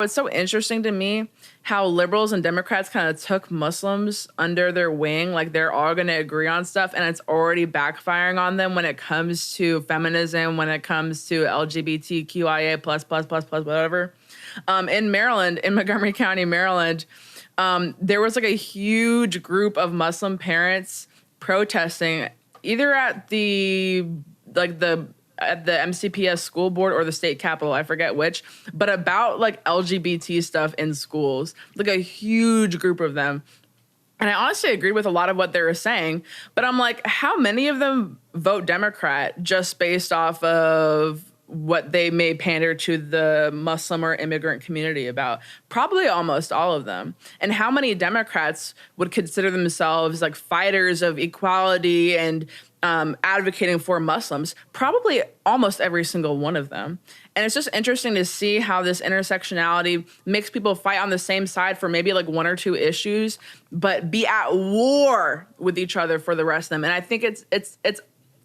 It's so interesting to me how liberals and Democrats kind of took Muslims under their wing. Like they're all going to agree on stuff, and it's already backfiring on them when it comes to feminism, when it comes to LGBTQIA plus, whatever. In Maryland, in Montgomery County, Maryland, there was like a huge group of Muslim parents protesting either at the MCPS school board or the state capitol, I forget which, but about like LGBT stuff in schools, like a huge group of them. And I honestly agree with a lot of what they were saying, but I'm like, how many of them vote Democrat just based off of what they may pander to the Muslim or immigrant community about? Probably almost all of them. And how many Democrats would consider themselves like fighters of equality and advocating for Muslims? Probably almost every single one of them. And it's just interesting to see how this intersectionality makes people fight on the same side for maybe like one or two issues, but be at war with each other for the rest of them. And I think it's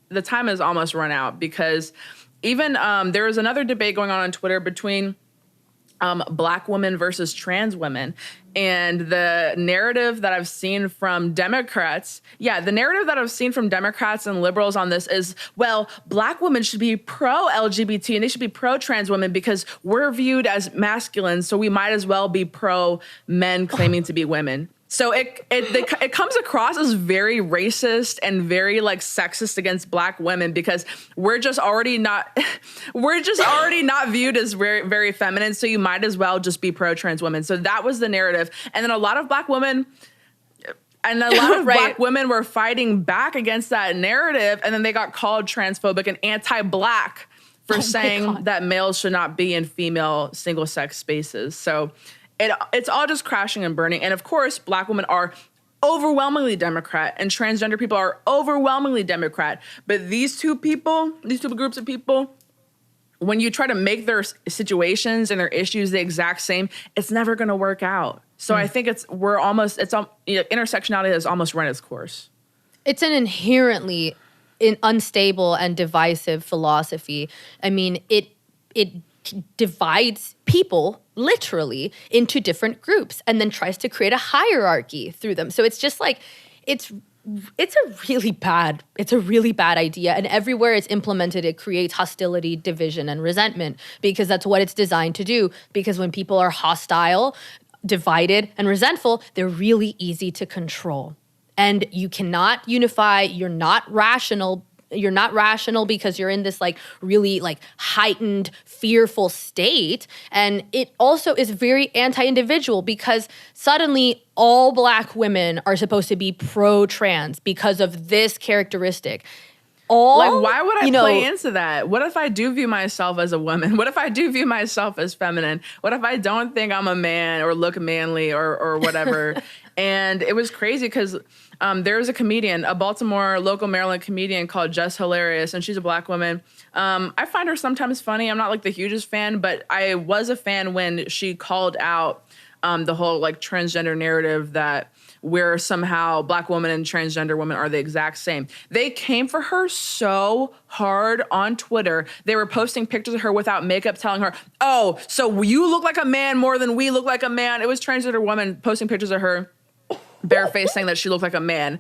the time has almost run out, because even there was another debate going on Twitter between Black women versus trans women. And the narrative that I've seen from Democrats, the narrative that I've seen from Democrats and liberals on this is, well, Black women should be pro-LGBT and they should be pro-trans women because we're viewed as masculine, so we might as well be pro-men claiming to be women. So it comes across as very racist and very like sexist against Black women, because we're just already not viewed as very, very feminine. So you might as well just be pro-trans women. So that was the narrative. And then a lot of Black women and a lot of Black women were fighting back against that narrative. And then they got called transphobic and anti-Black for saying that males should not be in female single sex spaces. So it's all just crashing and burning. And of course, Black women are overwhelmingly Democrat and transgender people are overwhelmingly Democrat. But these two groups of people, when you try to make their situations and their issues the exact same, it's never going to work out. So I think intersectionality has almost run its course. It's an inherently unstable and divisive philosophy. I mean, it divides people literally into different groups and then tries to create a hierarchy through them. So it's just like, it's a really bad idea. And everywhere it's implemented, it creates hostility, division, and resentment, because that's what it's designed to do. Because when people are hostile, divided, and resentful, they're really easy to control. And you cannot unify. You're not rational because you're in this like really like heightened, fearful state. And it also is very anti-individual, because suddenly all Black women are supposed to be pro-trans because of this characteristic. Why would I play into that? What if I do view myself as a woman? What if I do view myself as feminine? What if I don't think I'm a man or look manly or whatever? And it was crazy because there was a comedian, a Baltimore local Maryland comedian called Jess Hilarious, and she's a Black woman. I find her sometimes funny. I'm not like the hugest fan, but I was a fan when she called out the whole like transgender narrative that where somehow Black women and transgender women are the exact same. They came for her so hard on Twitter. They were posting pictures of her without makeup, telling her, oh, so you look like a man more than we look like a man. It was transgender women posting pictures of her barefaced saying that she looked like a man.